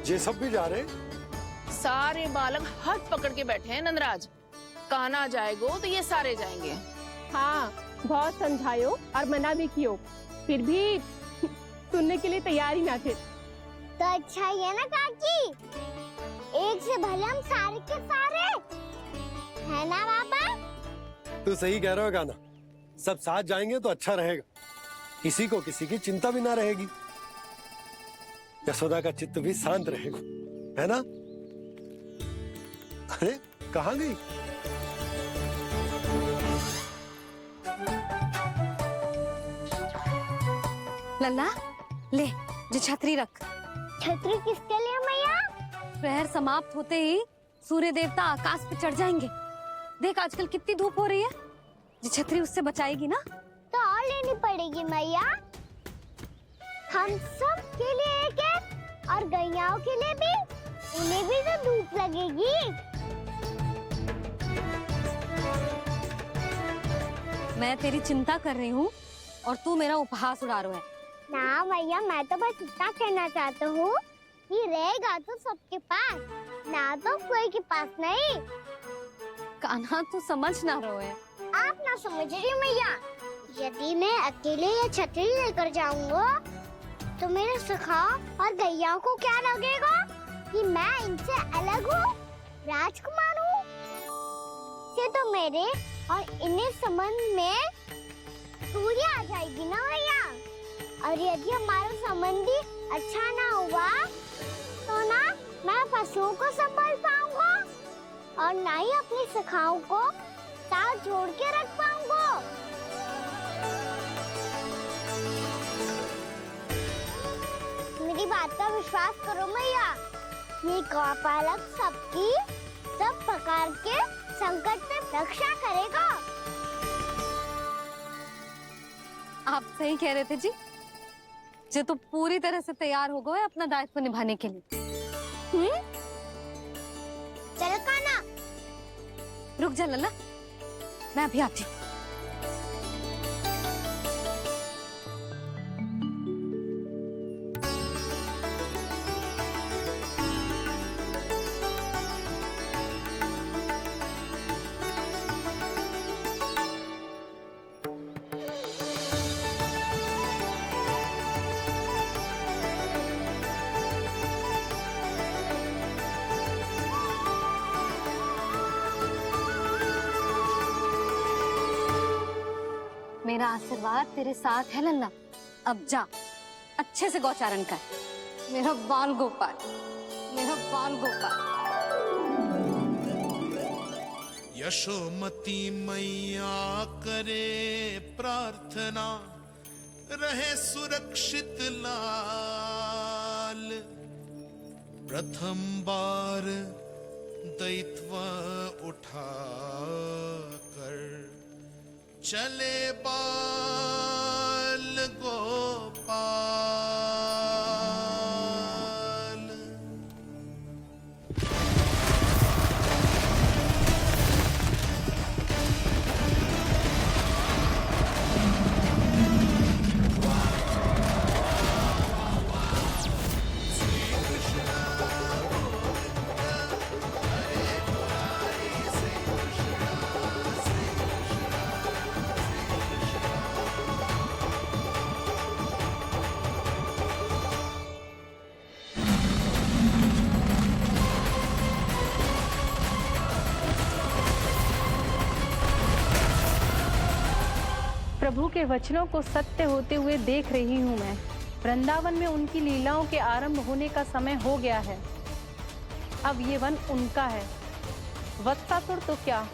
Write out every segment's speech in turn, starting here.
ये सब भी जा रहे? सारे बालक हाथ पकड़ के बैठे हैं नंदराज। कान्हा जाएगो तो ये सारे जाएंगे। हाँ, बहुत समझायो और मना भी कियो, फिर भी सुनने के लिए तैयार ही ना थे। तो अच्छा ही है ना काकी, एक से भले हम सारे के सारे है ना बाबा। तू सही कह रहा हो कान्हा, सब साथ जाएंगे तो अच्छा रहेगा, किसी को किसी की चिंता भी ना रहेगी, यशोदा का चित्त भी शांत रहेगा, है ना? अरे कहाँ गई? लल्ला ले, जो छतरी रख। छतरी किसके लिए मैया? प्रहर समाप्त होते ही सूर्य देवता आकाश पे चढ़ जाएंगे। देख आजकल कितनी धूप हो रही है, जो छतरी उससे बचाएगी ना। तो और लेनी पड़ेगी मैया, हम सब के लिए एक एक और गैयाओं के लिए भी, उन्हें भी तो धूप लगेगी। मैं तेरी चिंता कर रही हूँ और तू मेरा उपहास उड़ा रहा है। ना मैया, मैं तो बस इतना कहना चाहता हूँ कि रहेगा तो सबके पास, ना तो कोई के पास नहीं। कान्हा तू समझ ना रहो है। आप ना समझ रही मैया, यदि मैं अकेले ये छतरी लेकर जाऊंगा तो मेरे सखा और गैयाओं को क्या लगेगा कि मैं इनसे अलग हूँ, राजकुमार हूँ। ये तो मेरे और इन्हें संबंध में दूरी आ जाएगी ना भैया। और यदि हमारा संबंध ही अच्छा ना हुआ तो ना मैं पशुओं को संभाल पाऊंगा और ना ही अपनी सखाओं को साथ जोड़ के रख पाऊंगा। मेरी बात का विश्वास करो मैया, ये गौपालक सबकी सब प्रकार के संकट से रक्षा करेगा। आप सही कह रहे थे जी, जो तो पूरी तरह से तैयार हो गए अपना दायित्व निभाने के लिए। चल कान्हा। रुक जा लल्ला, मैं अभी आती हूँ। मेरा आशीर्वाद तेरे साथ है लल्ला। अब जा, अच्छे से गौचारण कर। मेरा बाल गोपाल, मेरा बाल गोपाल। यशोमती मैया करे प्रार्थना, रहे सुरक्षित लाल। प्रथम बार दैत्व उठा कर चले बाल गोपाल। प्रभु के वचनों को सत्य होते हुए देख रही हूँ मैं। वृंदावन में उनकी लीलाओं के आरंभ होने का समय हो गया है। अब ये वन उनका है। वत्सासुर तो क्या,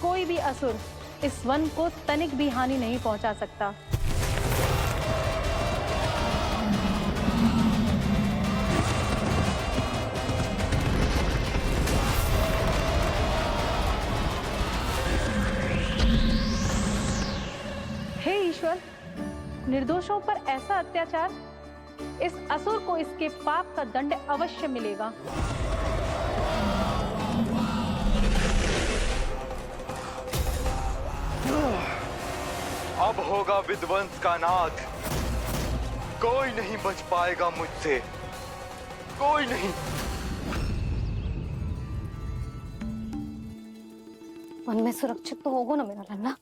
कोई भी असुर इस वन को तनिक भी हानि नहीं पहुंचा सकता। हे ईश्वर, निर्दोषों पर ऐसा अत्याचार, इस असुर को इसके पाप का दंड अवश्य मिलेगा। अब होगा विध्वंस का नाद, कोई नहीं बच पाएगा मुझसे, कोई नहीं। वन में सुरक्षित तो होगा ना मेरा लल्ला?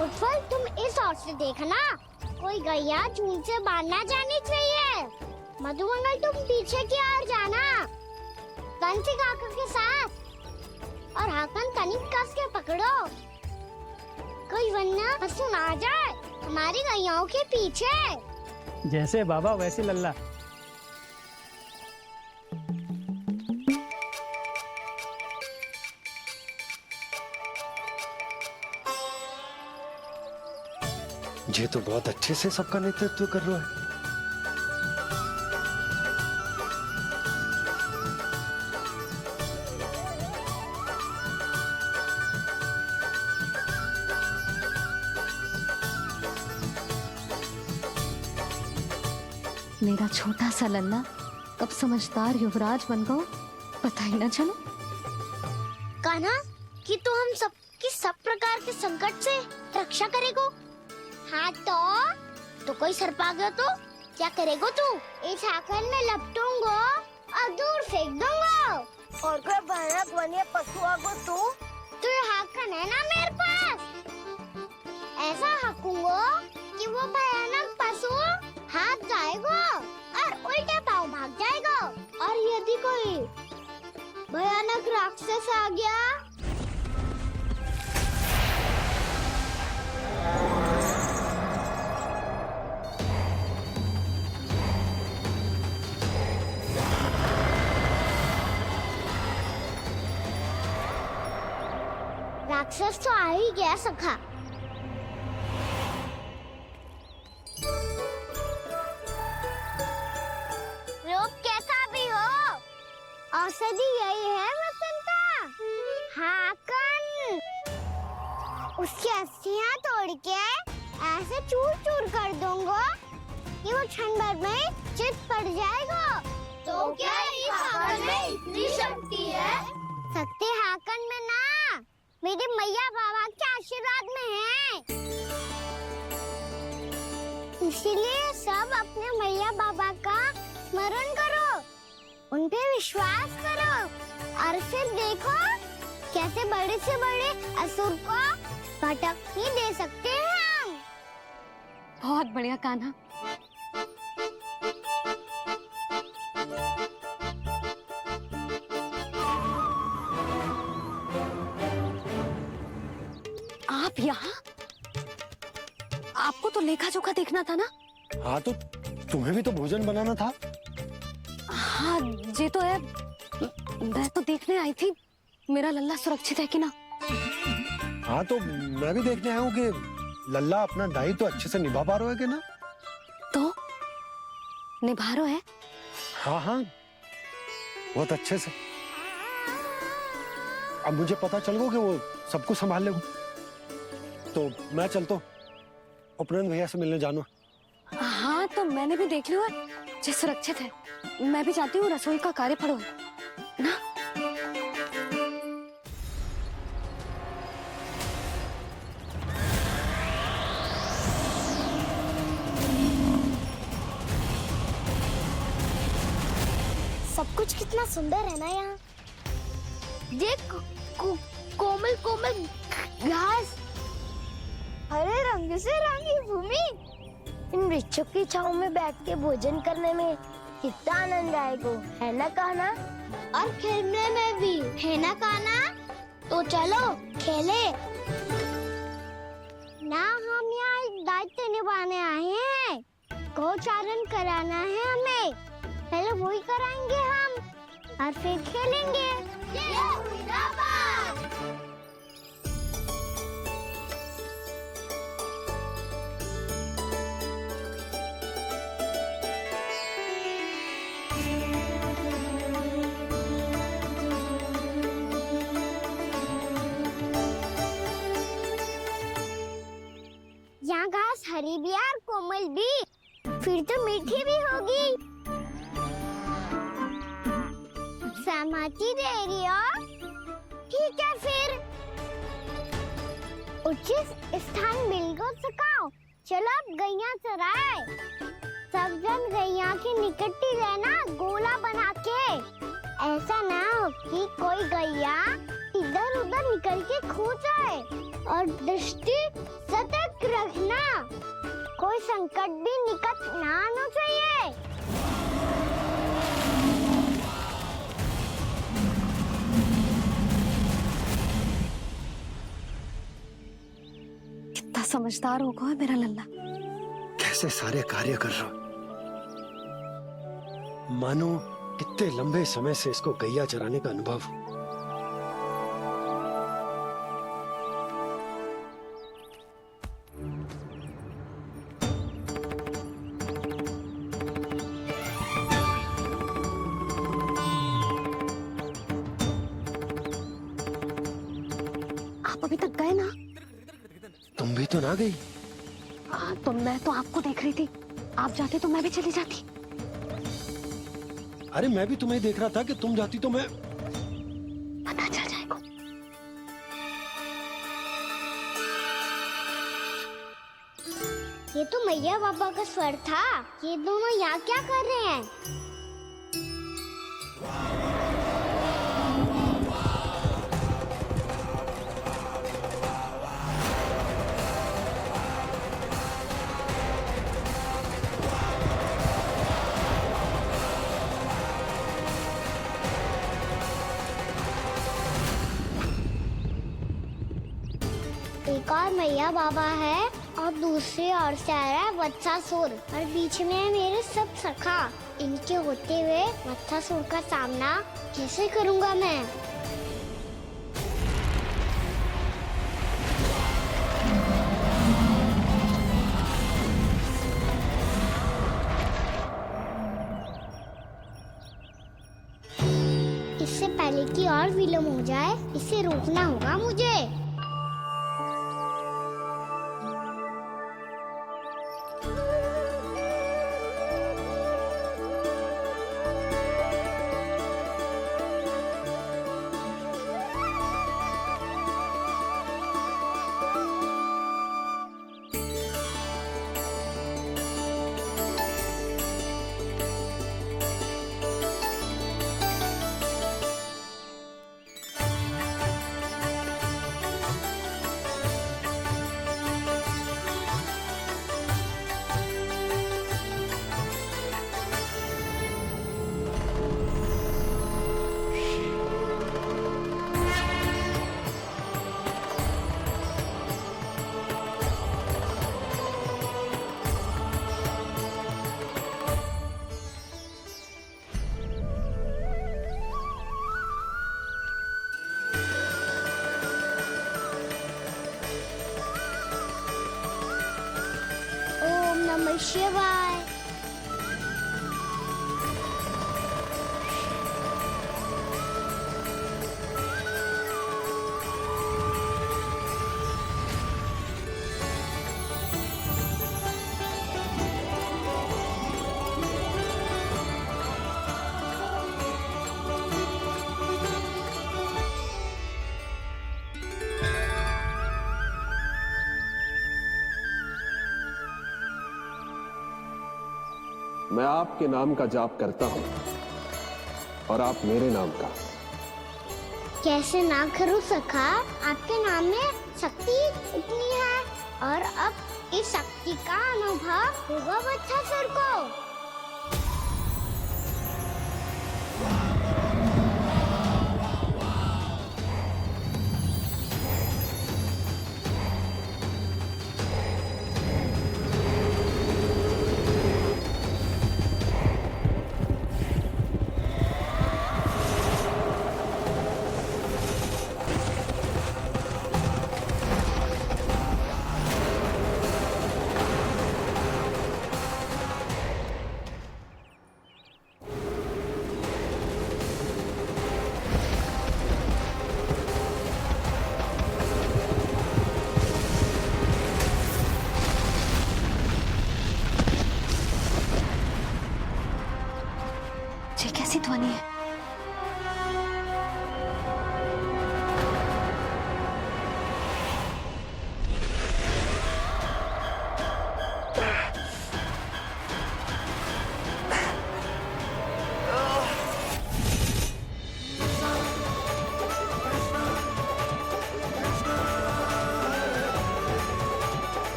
उत्पल, तुम इस ओर से देखना, कोई गैया चूल से बाहर ना जानी चाहिए। मधुमंगल, तुम पीछे की ओर जाना, बंसी काका के साथ, और हाकन तनिक कस के पकड़ो, कोई वरना पशु ना जाए हमारी गैयाओं के पीछे। जैसे बाबा वैसे लल्ला। ये तो बहुत अच्छे से सबका नेतृत्व कर रहा है। मेरा छोटा सा लल्ला कब समझदार युवराज बन गो पता ही ना चलो। कान्हा, कि तू हम सब प्रकार के संकट से रक्षा करेगो। हाँ तो कोई सर्प आ गया तो क्या करेगो तू? इस हाकन में लपटूंगो और दूर फेंक दूंगा। और कोई भयानक वन्य पशु आगो तो ये हाकन है ना मेरे पास, ऐसा हाकूंगो कि वो भयानक पशु हाथ जाएगा और उल्टे पाँव भाग जाएगा। और यदि कोई भयानक राक्षस आ गया राक्षस तो आ ही गया सखा। रूप कैसा भी हो, औषधि यही है वसंता। हाकन उसकी अस्थियां तोड़ के ऐसे चूर चूर कर दूंगा कि वो क्षण भर में चित पड़ जाएगा। तो क्या इस हाकन में इतनी शक्ति है? शक्ति हाकन में ना, मेरे मैया बाबा के आशीर्वाद में है। इसीलिए सब अपने मैया बाबा का स्मरण करो, उन पे विश्वास करो और फिर देखो कैसे बड़े से बड़े असुर को भटक ही दे सकते हैं हम। बहुत बढ़िया कान्हा। आप यहाँ? आपको तो लेखा जोखा देखना था ना? हाँ तो तुम्हें भी तो भोजन बनाना था। हाँ ये तो है, मैं तो देखने आई थी मेरा लल्ला सुरक्षित है कि ना। हाँ तो मैं भी देखने आया हूँ कि लल्ला अपना दायित्व तो अच्छे से निभा पा रहा है कि ना। तो निभा रहा है? हाँ हाँ बहुत अच्छे से। अब मुझे पता चल गया कि वो सब कुछ संभाल लेगा, तो मैं चलता हूँ, उपनंद भैया से मिलने जाना। हाँ तो मैंने भी देख लिया जो सुरक्षित है। मैं भी चाहती हूँ रसोई का कार्य पड़ो ना। सब कुछ कितना सुंदर है ना यहाँ। देख कोमल कोमल घास, हरे रंग से रंगी भूमि, इन वृक्षों की छांव में बैठ के भोजन करने में कितना आनंद आएगा, है ना कान्हा? और खेलने में भी, है ना कान्हा? तो चलो खेले। ना हम यहाँ एक दायित्व निभाने आए हैं, गोचारण कराना है हमें। पहले वही कराएंगे हम और फिर खेलेंगे। ये हुई ना बात। यहाँ घास हरी भी और कोमल भी, फिर तो मीठी भी होगी। सहमति दे रही हो? ठीक है फिर। उचित स्थान बिल्कुल सुखाओ। चलो अब गैया चराए। सब जन गैया के निकट ही रहना, गोला बना के। ऐसा ना हो कि कोई गैया इधर उधर निकल के खो जाए। और दृष्टि सतर्क रखना, कोई संकट भी निकट ना आना चाहिए। कितना समझदार होगा मेरा लल्ला। कैसे सारे कार्य कर रहा, मानो कितने लंबे समय से इसको गैया चराने का अनुभव हो। आप अभी तक गए ना? तुम भी तो ना गई। तो मैं तो आपको देख रही थी, आप जाते तो मैं भी चली जाती। अरे मैं भी तुम्हें देख रहा था कि तुम जाती तो मैं। पता चल जाएगा। ये तो मैया बाबा का स्वर था। ये दोनों यहाँ क्या कर रहे हैं? एक और मैया बाबा है और दूसरी ओर से आ रहा है वत्सासुर और बीच में है मेरे सब सखा। इनके होते हुए वत्सासुर का सामना कैसे करूंगा मैं? इससे पहले कि और विलम्ब हो जाए, इसे रोकना होगा मुझे। ओम नमः शिवाय। मैं आपके नाम का जाप करता हूं और आप मेरे नाम का। कैसे ना करूं सखा, आपके नाम में शक्ति इतनी है और अब इस शक्ति का अनुभव होगा वत्सासुर को। कैसी ध्वनि है?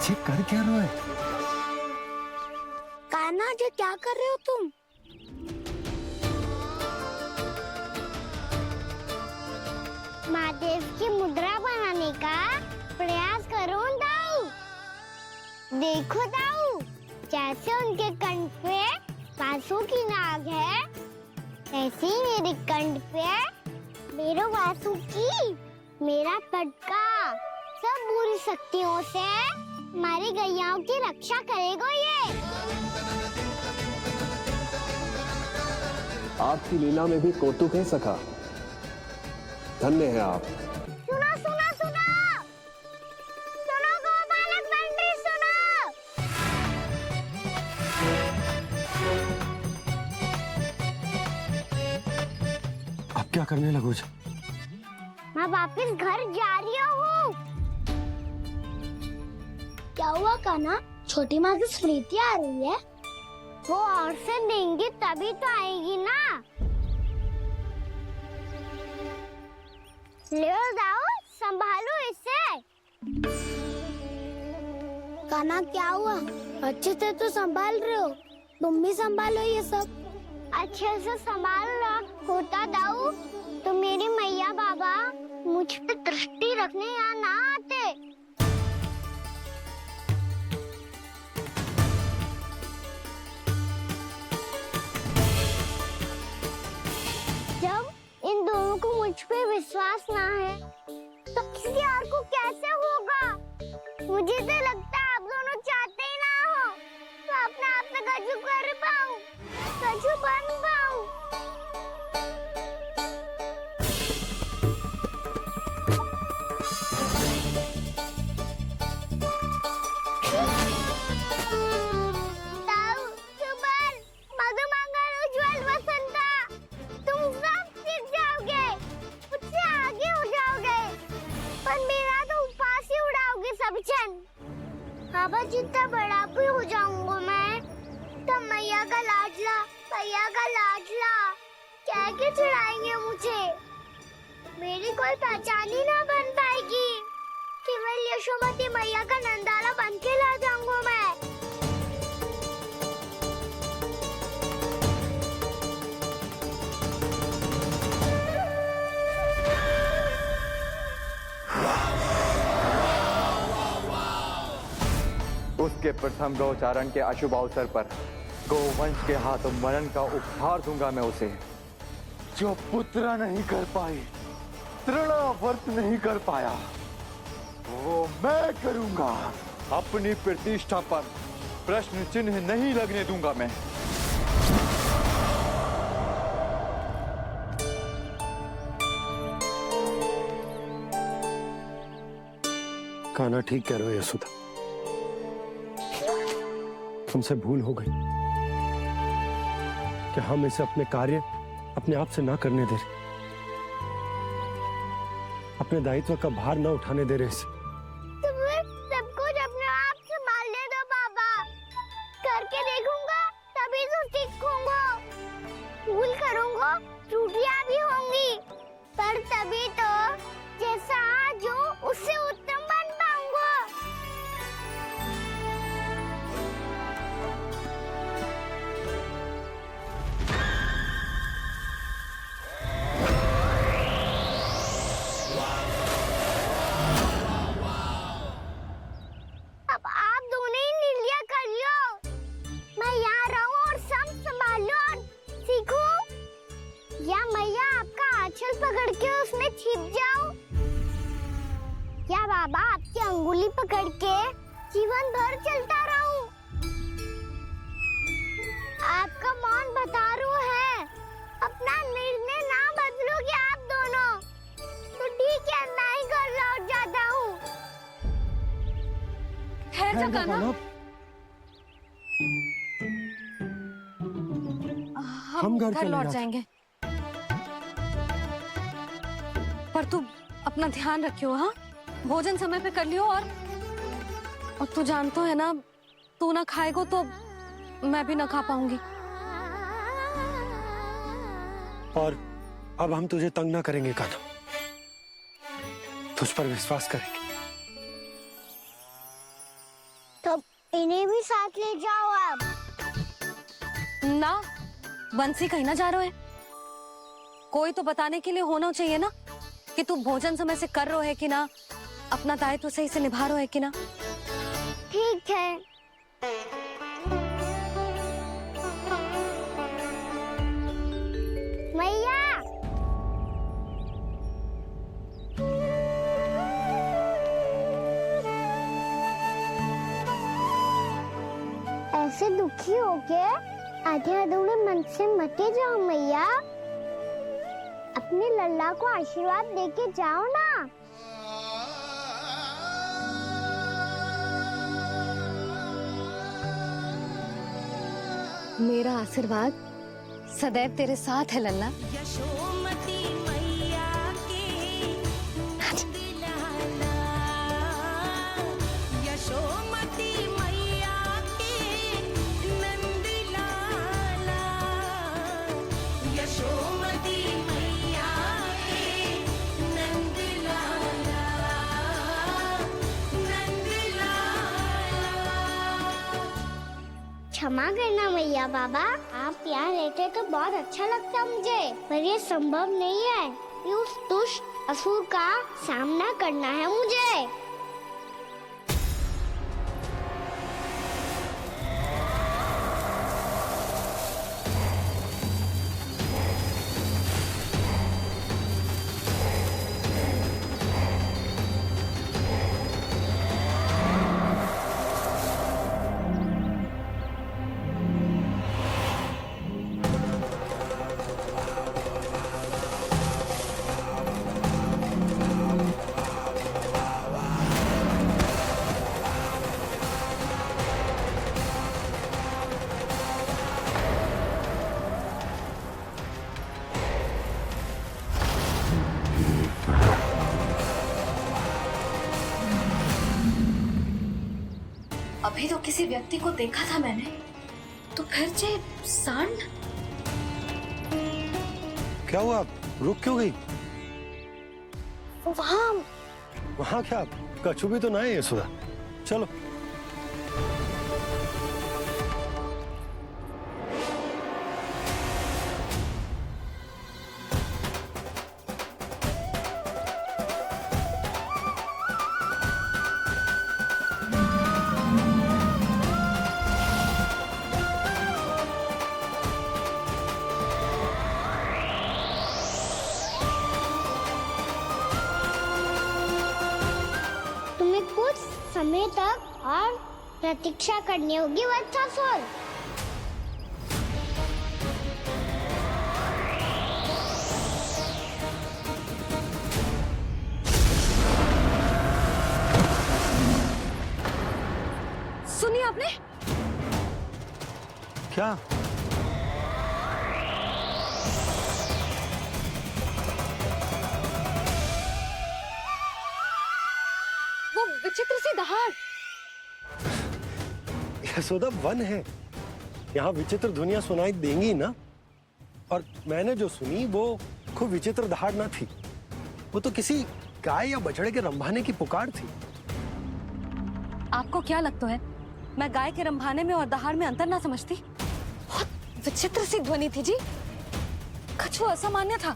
ये कर क्या रहा है? कान्हा जी क्या कर रहे हो तुम? महादेव की मुद्रा बनाने का प्रयास करो दाऊ। देखो दाऊ, जैसे उनके कंठ पे बांसुरी की नाग है, ऐसे ही मेरे कंठ पे मेरो बांसुरी, मेरा पटका सब बुरी शक्तियों से हमारी गैयाओं की रक्षा करेगा ये। आपकी लीला में भी कौतुक है सखा। धन्य है आप। सुनो सुनो सुनो, सुनो गोपालक बंटी सुनो। अब क्या करने लगोगे? मैं वापस घर जा रही हूँ। क्या हुआ कान्हा? छोटी माँ की स्मृति आ रही है। वो और से देंगी तभी तो आएगी ना। ले जाओ, संभालो इसे। कान्हा क्या हुआ? अच्छे से तो संभाल रहे हो, तुम भी संभालो ये सब। अच्छे से संभाल रहा होता दाऊ तो मेरी मैया बाबा मुझ पे दृष्टि रखने यहाँ ना आते। जब इन दोनों को मुझ पे विश्वास ना है तो किसी और को कैसे होगा? मुझे तो लगता है आप दोनों चाहते ही ना हो तो अपने आप से गजू कर पाऊं, गजू बन पाऊं। बाबा जितना बड़ा भी हो जाऊंगा मैं, तब मैया का लाडला, भैया का लाडला कह के चिढ़ाएंगे मुझे। मेरी कोई पहचान ही ना बन पाएगी। केवल यशोमती मैया का नंदाला बन के ला जाऊंगा मैं। उसके प्रथम गौचारण के अशुभ अवसर पर गोवंश के हाथों मरण का उपहार दूंगा मैं उसे। जो पुत्र नहीं कर पाई, तृणावर्त नहीं कर पाया, वो मैं करूंगा। अपनी प्रतिष्ठा पर प्रश्न चिन्ह नहीं लगने दूंगा मैं। कान्हा ठीक कह रहे हो यशोदा, हमसे भूल हो गई कि हम इसे अपने कार्य अपने आप से ना करने दे रहे, अपने दायित्व का भार ना उठाने दे रहे इसे। सब कुछ अपने आप संभालने दो बाबा, करके देखूंगा तभी तो सीखूंगा। भूल करूंगा, त्रुटियां भी होंगी, पर तभी तो जैसा आज हूं उससे उत्तम बन पाऊंगा। अब आप दोनों ही निर्णय कर लो। मैं यहाँ रहूं और सब संभालूं और सीखूं, या मैया आपका आंचल पकड़ के उसमें छिप जाऊं, या बाबा आपकी अंगुली पकड़ के जीवन भर चलता रहूं। आपका मौन बतारू है, अपना निर्णय ना बदलोगे आप दोनों तो ठीक है, मैं ही घर लौट जाता हूँ। ठहरो ठहर जा कान्हा। हम घर घर चले लौट जाते। जाएंगे, पर तू अपना ध्यान रखियो। हाँ, भोजन समय पे कर लियो। और तू जानतो है ना, तू ना खाएगो तो मैं भी ना खा पाऊंगी। और अब हम तुझे तंग ना करेंगे कान्हा, तुझ पर विश्वास करेंगे। तो इन्हें भी साथ ले जाओ अब। ना, बंसी कहीं ना जा रहे है। कोई तो बताने के लिए होना चाहिए ना कि तू भोजन समय से कर रहे हो है कि ना, अपना दायित्व सही से निभा रहे है कि ना। ठीक है। मैया, ऐसे दुखी हो के आधे अधूरे मन से मत जाओ मैया। अपने लल्ला को आशीर्वाद देके जाओ ना। मेरा आशीर्वाद सदैव तेरे साथ है लल्ला। यशोमती मैया के नंद लाला, यशोमती मैया के नंद लाला, यशोमती मैया के नंद लाला, नंद लाला। क्षमा करना मैया बाबा, आप यहाँ रहते तो बहुत अच्छा लगता मुझे, पर ये संभव नहीं है। ये उस दुष्ट असुर का सामना करना है मुझे। अभी तो किसी व्यक्ति को देखा था मैंने, तो फिर जे सांड। क्या हुआ, रुक क्यों गई? वहाँ क्या कछु भी तो ना है यशोदा, चलो। तुम्हें कुछ समय तक और प्रतीक्षा करनी होगी वत्सासुर। सुनिए आपने? क्या? वो विचित्र सी दहाड़। यशोदा, वन है, यहाँ विचित्र ध्वनियां सुनाई देंगी ना। और मैंने जो सुनी वो खूब विचित्र दहाड़ ना थी, वो तो किसी गाय या बछड़े के रंभाने की पुकार थी। आपको क्या लगता है मैं गाय के रंभाने में और दहाड़ में अंतर ना समझती? बहुत विचित्र सी ध्वनि थी जी, कुछ वो असामान्य था,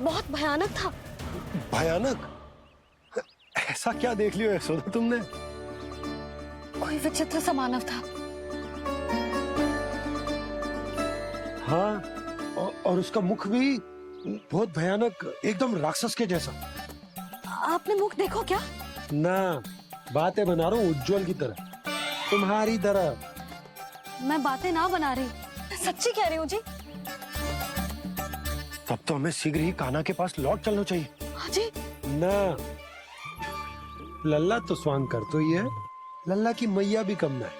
बहुत भयानक था। भयानक? ऐसा क्या देख लियो यशोदा तुमने? कोई विचित्र सा मानव था। हाँ, और उसका मुख भी बहुत भयानक, एकदम राक्षस के जैसा। आपने मुख देखो क्या? ना, बातें बना रहा हूँ उज्जवल की तरह, तुम्हारी तरह। मैं बातें ना बना रही, सच्ची कह रही हूँ जी। तब तो हमें शीघ्र ही कान्हा के पास लौट चलना चाहिए। हाँ जी। ना, लल्ला तो स्वांग कर तो ही है, लल्ला की मैया भी कम ना है।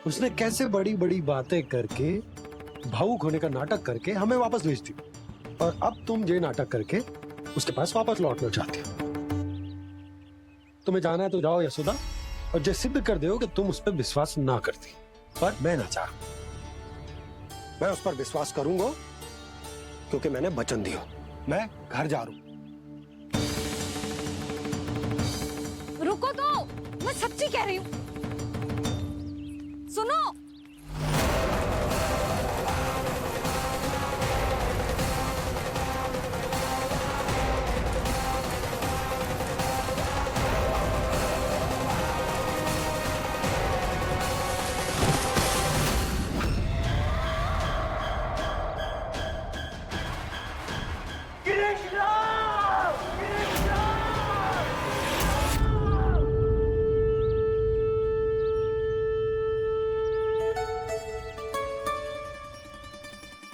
उसने कैसे बड़ी बड़ी बातें करके, भावुक होने का नाटक करके हमें वापस भेज दी, और अब तुम ये नाटक करके उसके पास वापस लौटना चाहती हो। तुम्हें जाना है तो जाओ यशोदा, और जो सिद्ध कर दो कि तुम उस पर विश्वास ना करती। पर मैं ना चाह, मैं उस पर विश्वास करूंगा क्योंकि मैंने वचन दिया। मैं घर जा रहा हूं। रुको तो, मैं सच्ची कह रही हूँ। सुनो,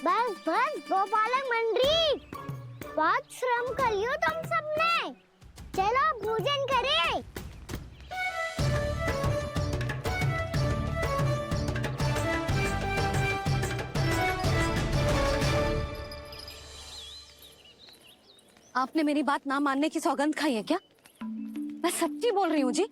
बस बस गोपालक मंडली, बहुत श्रम कर लियो तुम सबने। चलो भोजन करें। आपने मेरी बात ना मानने की सौगंध खाई है क्या? मैं सच्ची बोल रही हूँ जी।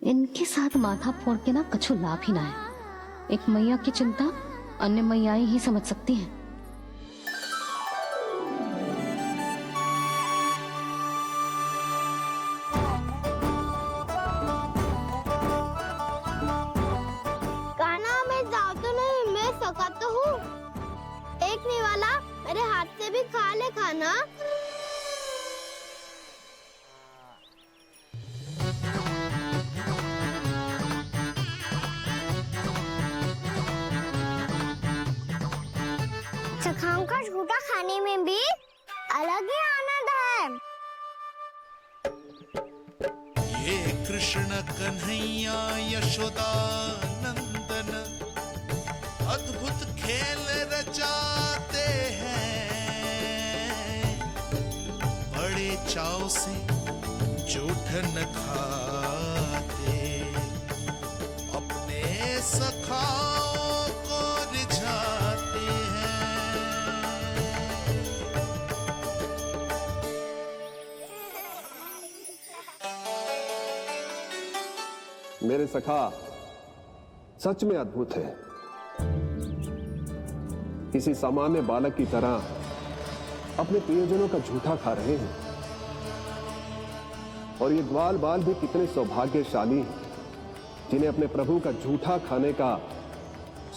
इनके साथ माथा फोड़ के ना कछु लाभ ही ना है। एक मैया की चिंता अन्य मैयाएं ही समझ सकती हैं। कान्हा, मैं जाता नहीं, मैं सका तो हूँ। एक नहीं वाला मेरे हाथ से भी खा ले खाना। सखाओं का झूठा खाने में भी अलग ही आनंद है। ये कृष्ण कन्हैया यशोदा नंदन अद्भुत खेल रचाते हैं, बड़े चाव से झूठ न खाते, अपने सखाओं को रिझाते हैं। मेरे सखा सच में अद्भुत है। किसी सामान्य बालक की तरह अपने प्रियजनों का झूठा खा रहे हैं, और ये ग्वाल बाल भी कितने सौभाग्यशाली हैं जिन्हें अपने प्रभु का झूठा खाने का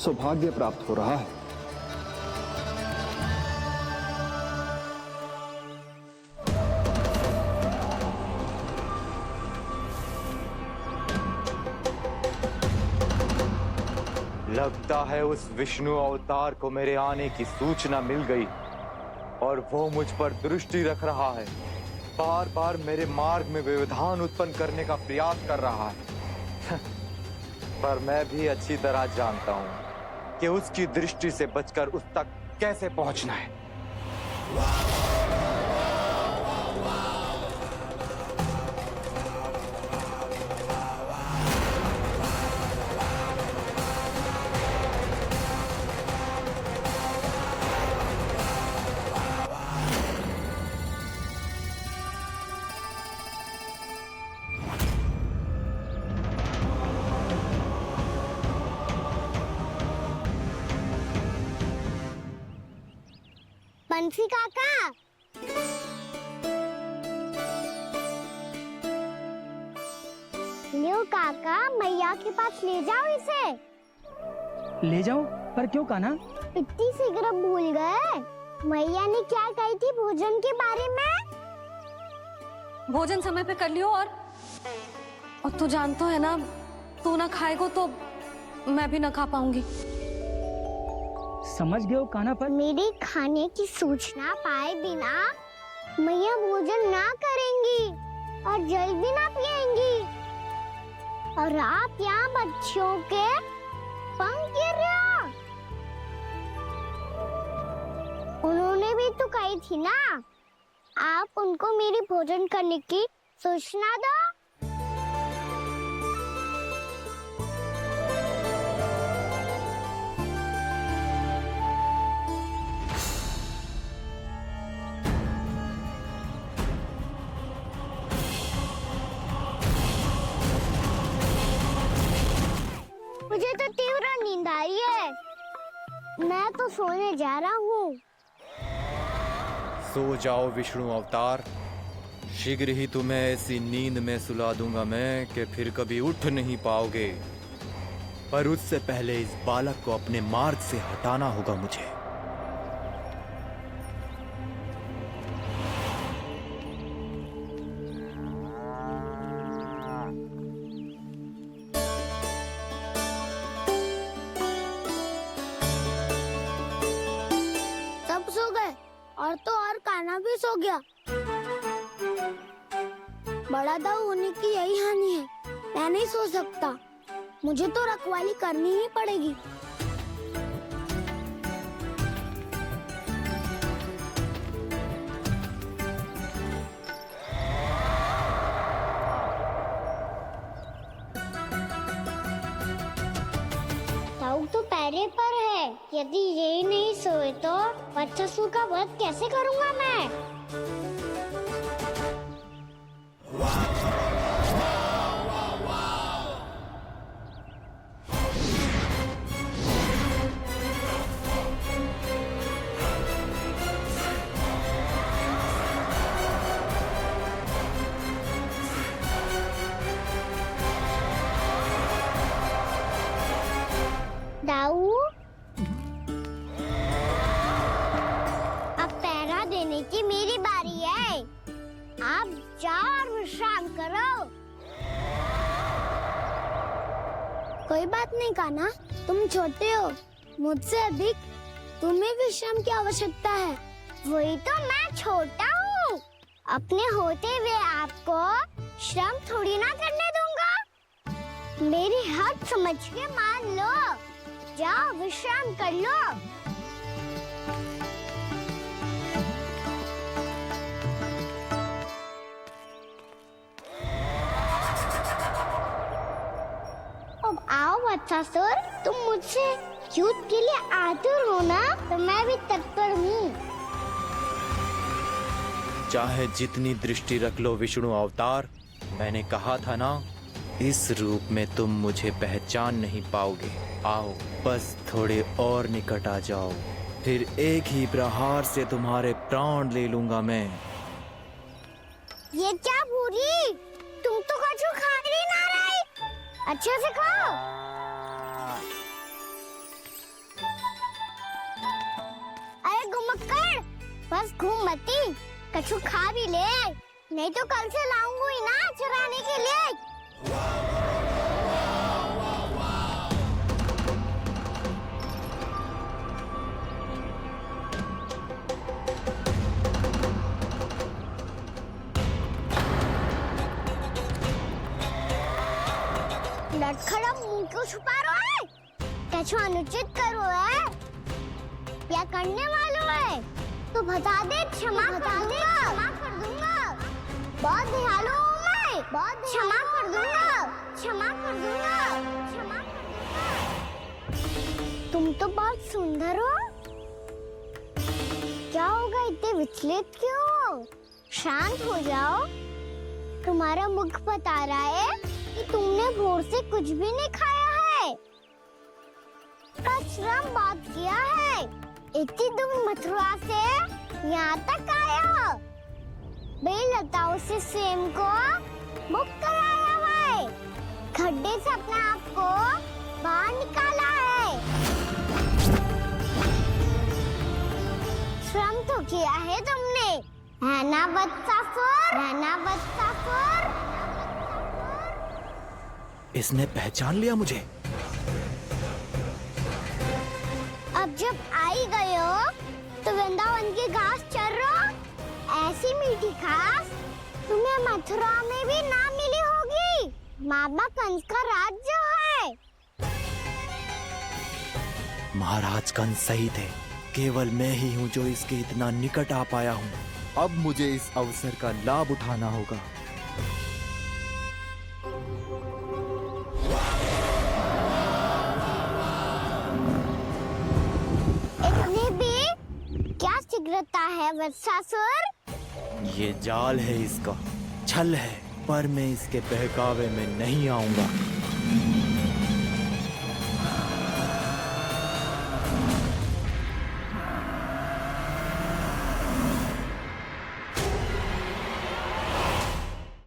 सौभाग्य प्राप्त हो रहा है। लगता है उस विष्णु अवतार को मेरे आने की सूचना मिल गई और वो मुझ पर दृष्टि रख रहा है। बार बार मेरे मार्ग में व्यवधान उत्पन्न करने का प्रयास कर रहा है। पर मैं भी अच्छी तरह जानता हूं कि उसकी दृष्टि से बचकर उस तक कैसे पहुंचना है। बंसी काका, लियो काका, मैया के पास ले जाओ इसे। ले जाओ? पर क्यों कान्हा? इतनी शीघ्र भूल गए? मैया ने क्या कही थी भोजन के बारे में? भोजन समय पे कर लियो। और तू जानता है ना, तू ना खाएगा तो मैं भी ना खा पाऊंगी। समझ गए हो कान्हा? पर मेरे खाने की सूचना पाए बिना मैया भोजन ना करेंगी और जल भी ना पिएंगी, और आप यहाँ बच्चों के पंख गिर रहे हो। उन्होंने तुमने भी तो कही थी ना, आप उनको मेरी भोजन करने की सूचना दो। मुझे तो तीव्र नींद आ रही है, मैं तो सोने जा रहा हूँ। सो जाओ विष्णु अवतार, शीघ्र ही तुम्हें ऐसी नींद में सुला दूंगा मैं कि फिर कभी उठ नहीं पाओगे। पर उससे पहले इस बालक को अपने मार्ग से हटाना होगा मुझे। सब सो गए और तो और कान्हा भी सो गया। बड़ा दाऊ होने की यही हानि है, मैं नहीं सो सकता, मुझे तो रखवाली करनी ही पड़ेगी। दाऊ तो पैरे पर है, यदि यही नहीं सोए तो बच्चासुर का वध कैसे करूंगा मैं? दाऊ, अब पहरा देने की मेरी बारी है। आप जाओ और विश्राम करो। कोई बात नहीं कान्हा, तुम छोटे हो, मुझसे अधिक तुम्हें विश्राम की आवश्यकता है। वही तो, मैं छोटा हूँ, अपने होते हुए आपको श्रम थोड़ी ना करने दूंगा। मेरी हद समझ के मान लो, जाओ विश्राम कर लो। अब आओ बच्चासुर, तुम मुझसे युद्ध के लिए आतुर हो ना, तो मैं भी तत्पर हूँ। चाहे जितनी दृष्टि रख लो विष्णु अवतार, मैंने कहा था ना, इस रूप में तुम मुझे पहचान नहीं पाओगे। आओ, बस थोड़े और निकट आ जाओ, फिर एक ही प्रहार से तुम्हारे प्राण ले लूंगा मैं। ये क्या भूरी, तुम तो कछु खा ही ना रही, अच्छे से खाओ। अरे घुमक्कड़, बस घूम मती, कछु खा भी ले, नहीं तो कल से लाऊंगा ही ना चुराने के लिए। लटखड़ा मुंह क्यों छुपा रहा है? कछु अनुचित करो है या करने वालों है तो बता दे, क्षमा कर दूंगा। बहुत दयालु हूँ मैं, बहुत क्षमा कर दूंगा। तुम तो बहुत सुंदर हो, क्या होगा, इतने विचलित क्यों हो? शांत हो जाओ, तुम्हारा मुख बता रहा है कि तुमने भोर से कुछ भी नहीं खाया है, श्रम बहुत किया है, इतनी दूर मथुरा से यहाँ तक आए हो, बेलताओं से स्वयं को मुक्त कराया हुआ है, खड्डे से अपने आप को बाहर निकाला है, श्रम तो किया है तुमने, है ना वत्सासुर? इसने पहचान लिया मुझे। अब जब आ ही गए हो तो वृंदावन की घास चर रहो, ऐसी मीठी घास तुम्हें मथुरा में भी ना मिली होगी। मामा कंस का राज्य है। महाराज कंस सही थे, केवल मैं ही हूं जो इसके इतना निकट आ पाया हूं। अब मुझे इस अवसर का लाभ उठाना होगा। इतनी भी क्या शीघ्रता है वत्सासुर? ये जाल है इसका, छल है, पर मैं इसके बहकावे में नहीं आऊंगा।